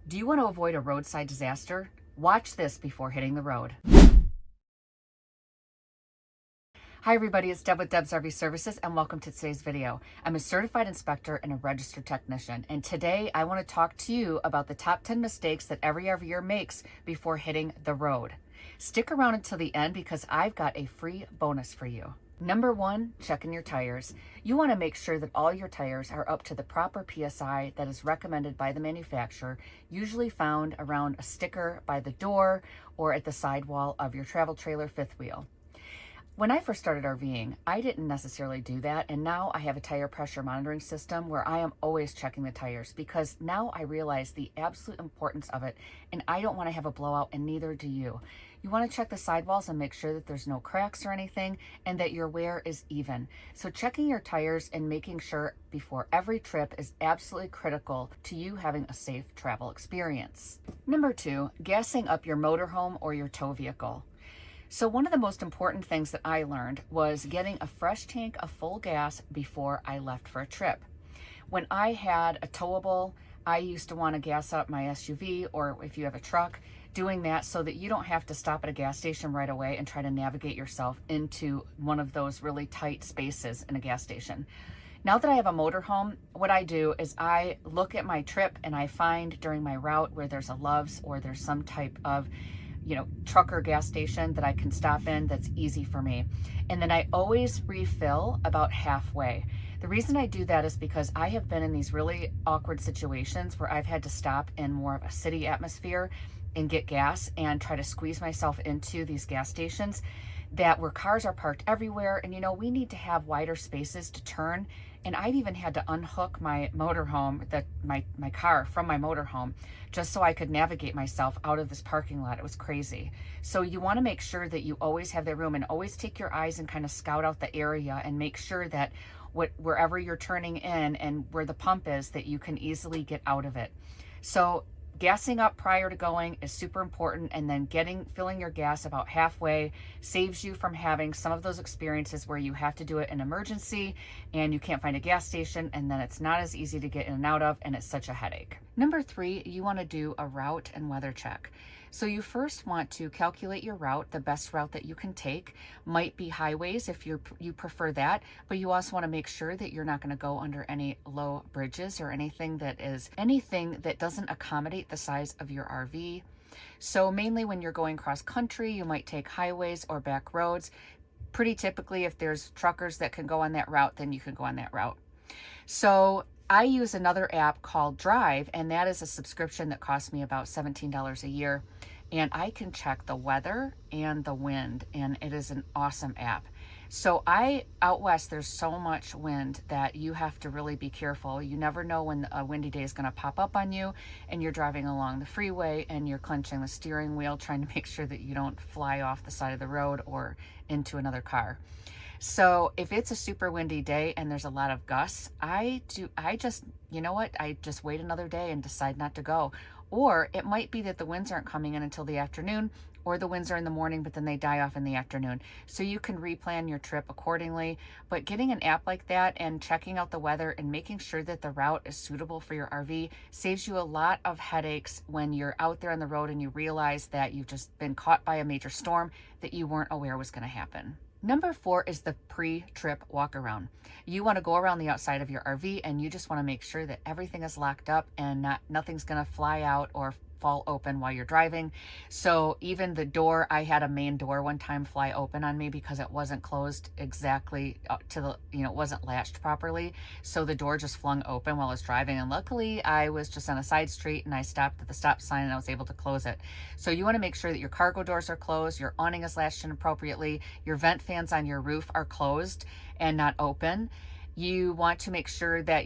Do you want to avoid a roadside disaster? Watch this before hitting the road. Hi everybody, it's Deb with Deb's RV Services and welcome to today's video. I'm a certified inspector and a registered technician, and today I want to talk to you about the top 10 mistakes that every RVer makes before hitting the road. Stick around until the end because I've got a free bonus for you. Number 1, checking your tires. You want to make sure that all your tires are up to the proper PSI that is recommended by the manufacturer, usually found around a sticker by the door or at the sidewall of your travel trailer fifth wheel. When I first started RVing, I didn't necessarily do that, and now I have a tire pressure monitoring system where I am always checking the tires because now I realize the absolute importance of it, and I don't want to have a blowout, and neither do you. You want to check the sidewalls and make sure that there's no cracks or anything and that your wear is even. So checking your tires and making sure before every trip is absolutely critical to you having a safe travel experience. Number 2, gassing up your motorhome or your tow vehicle. So one of the most important things that I learned was getting a fresh tank of full gas before I left for a trip. When I had a towable, I used to want to gas up my SUV, or if you have a truck, doing that so that you don't have to stop at a gas station right away and try to navigate yourself into one of those really tight spaces in a gas station. Now that I have a motorhome, what I do is I look at my trip and I find during my route where there's a Love's or there's some type of trucker gas station that I can stop in that's easy for me. And then I always refill about halfway. The reason I do that is because I have been in these really awkward situations where I've had to stop in more of a city atmosphere and get gas and try to squeeze myself into these gas stations where cars are parked everywhere, and we need to have wider spaces to turn. And I've even had to unhook my motorhome, my car from my motorhome, just so I could navigate myself out of this parking lot. It was crazy. So you want to make sure that you always have that room, and always take your eyes and kind of scout out the area and make sure that wherever you're turning in and where the pump is, that you can easily get out of it. So gassing up prior to going is super important, and then filling your gas about halfway saves you from having some of those experiences where you have to do it in emergency and you can't find a gas station, and then it's not as easy to get in and out of, and it's such a headache. Number 3, you want to do a route and weather check. So you first want to calculate your route. The best route that you can take might be highways if you prefer that, but you also want to make sure that you're not going to go under any low bridges or anything that doesn't accommodate the size of your RV. So mainly when you're going cross country, you might take highways or back roads. Pretty typically, if there's truckers that can go on that route, then you can go on that route. So I use another app called Drive, and that is a subscription that costs me about $17 a year, and I can check the weather and the wind, and it is an awesome app. So out west, there's so much wind that you have to really be careful. You never know when a windy day is going to pop up on you, and you're driving along the freeway and you're clenching the steering wheel trying to make sure that you don't fly off the side of the road or into another car. So if it's a super windy day and there's a lot of gusts, I just wait another day and decide not to go. Or it might be that the winds aren't coming in until the afternoon, or the winds are in the morning, but then they die off in the afternoon. So you can replan your trip accordingly. But getting an app like that and checking out the weather and making sure that the route is suitable for your RV saves you a lot of headaches when you're out there on the road and you realize that you've just been caught by a major storm that you weren't aware was going to happen. Number 4 is the pre-trip walk around. You want to go around the outside of your RV and you just want to make sure that everything is locked up and nothing's going to fly out or fall open while you're driving. So even the door, I had a main door one time fly open on me because it wasn't closed exactly it wasn't latched properly. So the door just flung open while I was driving. And luckily I was just on a side street and I stopped at the stop sign and I was able to close it. So you want to make sure that your cargo doors are closed, your awning is latched in appropriately, your vent fans on your roof are closed and not open. You want to make sure that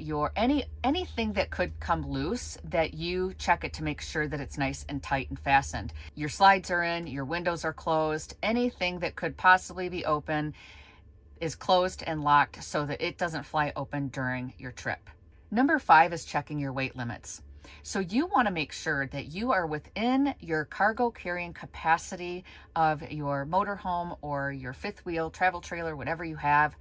anything that could come loose, that you check it to make sure that it's nice and tight and fastened. Your slides are in, your windows are closed, anything that could possibly be open is closed and locked so that it doesn't fly open during your trip. Number 5 is checking your weight limits. So you want to make sure that you are within your cargo carrying capacity of your motorhome or your fifth wheel travel trailer, whatever you have.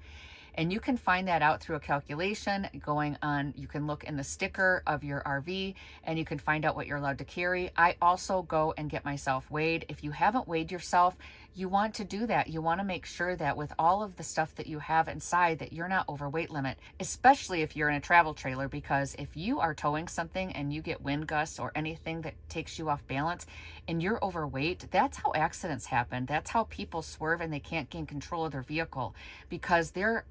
And you can find that out through a calculation going on. You can look in the sticker of your RV and you can find out what you're allowed to carry. I also go and get myself weighed. If you haven't weighed yourself, you want to do that. You want to make sure that with all of the stuff that you have inside that you're not over weight limit, especially if you're in a travel trailer, because if you are towing something and you get wind gusts or anything that takes you off balance and you're overweight, that's how accidents happen. That's how people swerve and they can't gain control of their vehicle because their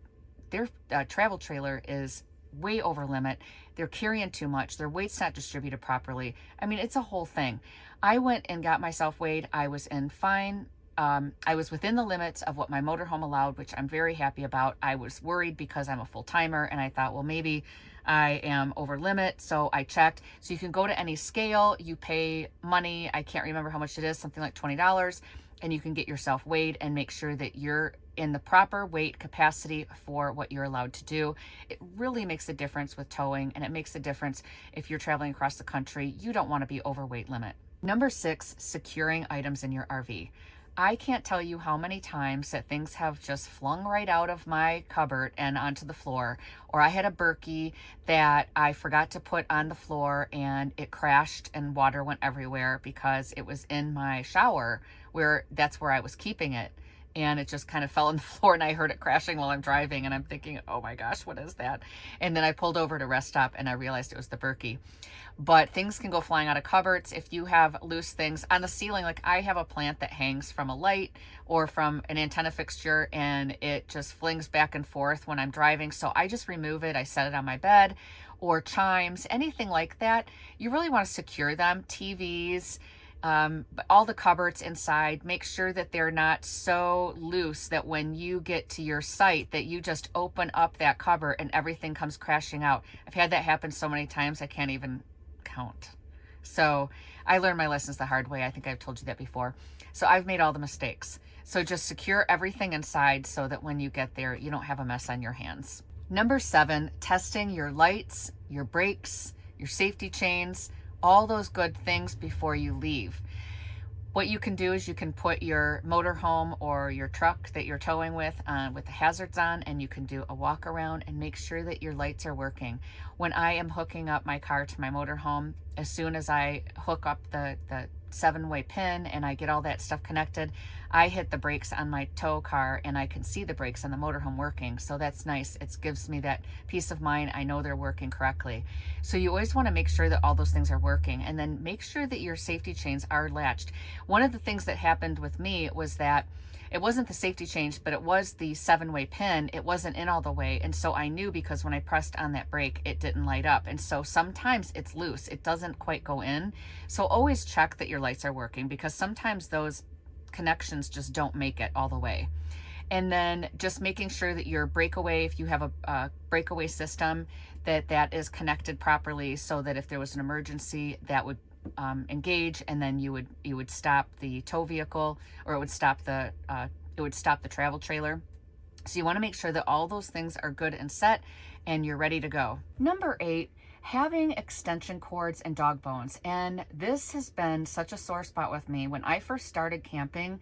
travel trailer is way over limit. They're carrying too much. Their weight's not distributed properly. I mean, it's a whole thing. I went and got myself weighed. I was in fine. I was within the limits of what my motorhome allowed, which I'm very happy about. I was worried because I'm a full-timer and I thought, well, maybe I am over limit. So I checked. So you can go to any scale, you pay money. I can't remember how much it is, something like $20, and you can get yourself weighed and make sure that you're in the proper weight capacity for what you're allowed to do. It really makes a difference with towing, and it makes a difference if you're traveling across the country. You don't want to be over weight limit. Number 6, securing items in your RV. I can't tell you how many times that things have just flung right out of my cupboard and onto the floor. Or I had a Berkey that I forgot to put on the floor and it crashed and water went everywhere because it was in my shower that's where I was keeping it. And it just kind of fell on the floor and I heard it crashing while I'm driving and I'm thinking, oh my gosh, what is that? And then I pulled over to rest stop and I realized it was the Berkey. But things can go flying out of cupboards if you have loose things on the ceiling. Like I have a plant that hangs from a light or from an antenna fixture and it just flings back and forth when I'm driving. So I just remove it. I set it on my bed, or chimes, anything like that. You really want to secure them. TVs, all the cupboards inside, make sure that they're not so loose that when you get to your site that you just open up that cupboard and everything comes crashing out. I've had that happen so many times I can't even count. So I learned my lessons the hard way. I think I've told you that before. So I've made all the mistakes. So just secure everything inside so that when you get there, you don't have a mess on your hands. Number 7, testing your lights, your brakes, your safety chains, all those good things before you leave. What you can do is you can put your motorhome or your truck that you're towing with the hazards on, and you can do a walk around and make sure that your lights are working. When I am hooking up my car to my motorhome, as soon as I hook up the 7-way pin and I get all that stuff connected, I hit the brakes on my tow car and I can see the brakes on the motorhome working. So that's nice. It gives me that peace of mind. I know they're working correctly. So you always want to make sure that all those things are working, and then make sure that your safety chains are latched. One of the things that happened with me was that it wasn't the safety chains, but it was the 7-way pin. It wasn't in all the way. And so I knew because when I pressed on that brake, it didn't light up. And so sometimes it's loose. It doesn't quite go in. So always check that your lights are working, because sometimes those connections just don't make it all the way. And then just making sure that your breakaway, if you have a breakaway system, that is connected properly so that if there was an emergency, that would engage, and then you would stop the tow vehicle, or it would stop the travel trailer. So you want to make sure that all those things are good and set and you're ready to go. Number 8, having extension cords and dog bones. And this has been such a sore spot with me. When I first started camping,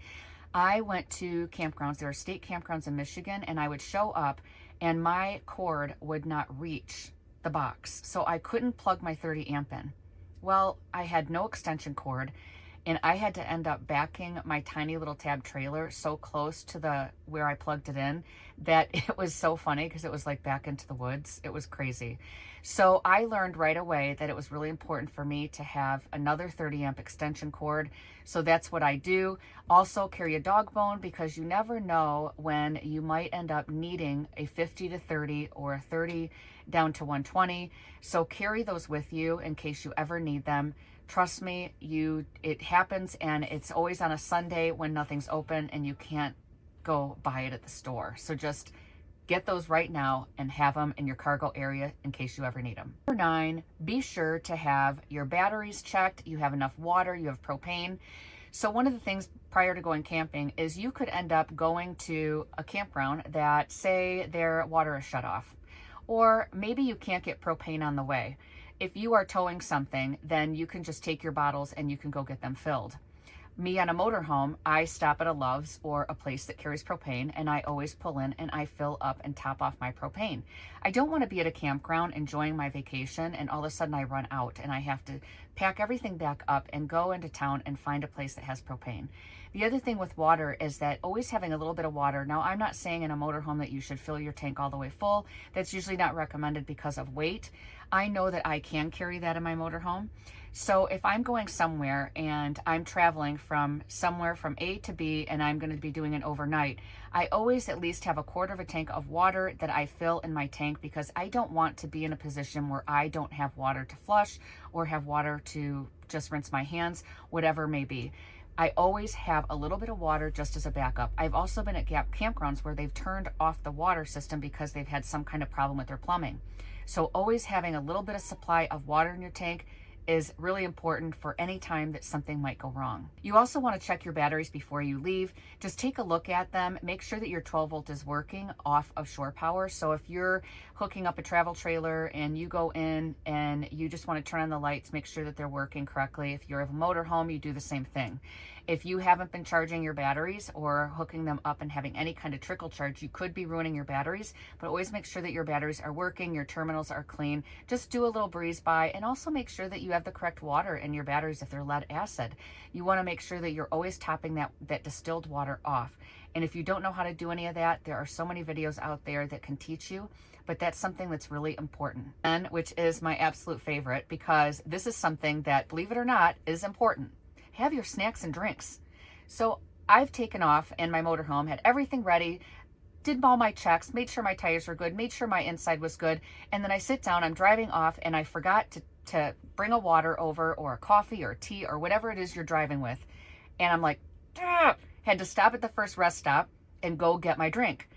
I went to campgrounds. There are state campgrounds in Michigan, and I would show up and my cord would not reach the box. So I couldn't plug my 30 amp in. Well, I had no extension cord, and I had to end up backing my tiny little tab trailer so close to where I plugged it in that it was so funny, because it was like back into the woods. It was crazy. So I learned right away that it was really important for me to have another 30 amp extension cord. So that's what I do. Also carry a dog bone, because you never know when you might end up needing a 50 to 30 or a 30 down to 120. So carry those with you in case you ever need them. Trust me, it happens, and it's always on a Sunday when nothing's open and you can't go buy it at the store. So just get those right now and have them in your cargo area in case you ever need them. Number 9, be sure to have your batteries checked. You have enough water, you have propane. So one of the things prior to going camping is you could end up going to a campground that, say, their water is shut off, or maybe you can't get propane on the way. If you are towing something, then you can just take your bottles and you can go get them filled. Me on a motorhome, I stop at a Love's or a place that carries propane, and I always pull in and I fill up and top off my propane. I don't want to be at a campground enjoying my vacation and all of a sudden I run out and I have to pack everything back up and go into town and find a place that has propane. The other thing with water is that always having a little bit of water. Now, I'm not saying in a motorhome that you should fill your tank all the way full. That's usually not recommended because of weight. I know that I can carry that in my motorhome. So if I'm going somewhere and I'm traveling from somewhere from A to B and I'm going to be doing an overnight, I always at least have a quarter of a tank of water that I fill in my tank, because I don't want to be in a position where I don't have water to flush or have water to just rinse my hands, whatever it may be. I always have a little bit of water just as a backup. I've also been at campgrounds where they've turned off the water system because they've had some kind of problem with their plumbing. So always having a little bit of supply of water in your tank is really important for any time that something might go wrong. You also want to check your batteries before you leave. Just take a look at them. Make sure that your 12 volt is working off of shore power. So if you're hooking up a travel trailer and you go in and you just want to turn on the lights, make sure that they're working correctly. If you're a motorhome, you do the same thing. If you haven't been charging your batteries or hooking them up and having any kind of trickle charge, you could be ruining your batteries, but always make sure that your batteries are working, your terminals are clean. Just do a little breeze by, and also make sure that you have the correct water in your batteries if they're lead acid. You want to make sure that you're always topping that distilled water off. And if you don't know how to do any of that, there are so many videos out there that can teach you, but that's something that's really important. And which is my absolute favorite, because this is something that, believe it or not, is important. Have your snacks and drinks. So I've taken off in my motorhome, had everything ready, did all my checks, made sure my tires were good, made sure my inside was good, and then I sit down, I'm driving off, and I forgot to bring a water over, or a coffee or a tea or whatever it is you're driving with. And I'm like, "Ugh!" Had to stop at the first rest stop and go get my drink.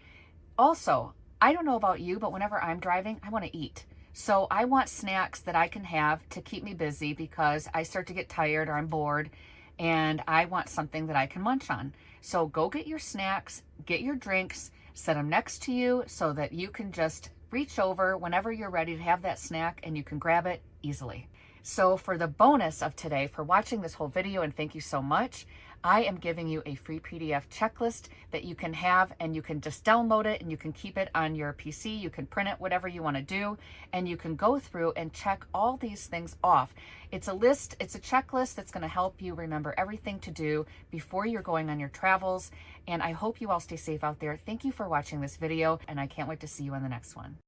Also, I don't know about you, but whenever I'm driving, I want to eat. So I want snacks that I can have to keep me busy, because I start to get tired or I'm bored and I want something that I can munch on. So go get your snacks, get your drinks, set them next to you so that you can just reach over whenever you're ready to have that snack and you can grab it easily. So for the bonus of today, for watching this whole video, and thank you so much, I am giving you a free PDF checklist that you can have, and you can just download it and you can keep it on your PC. You can print it, whatever you want to do, and you can go through and check all these things off. It's a list, it's a checklist that's going to help you remember everything to do before you're going on your travels. And I hope you all stay safe out there. Thank you for watching this video, and I can't wait to see you on the next one.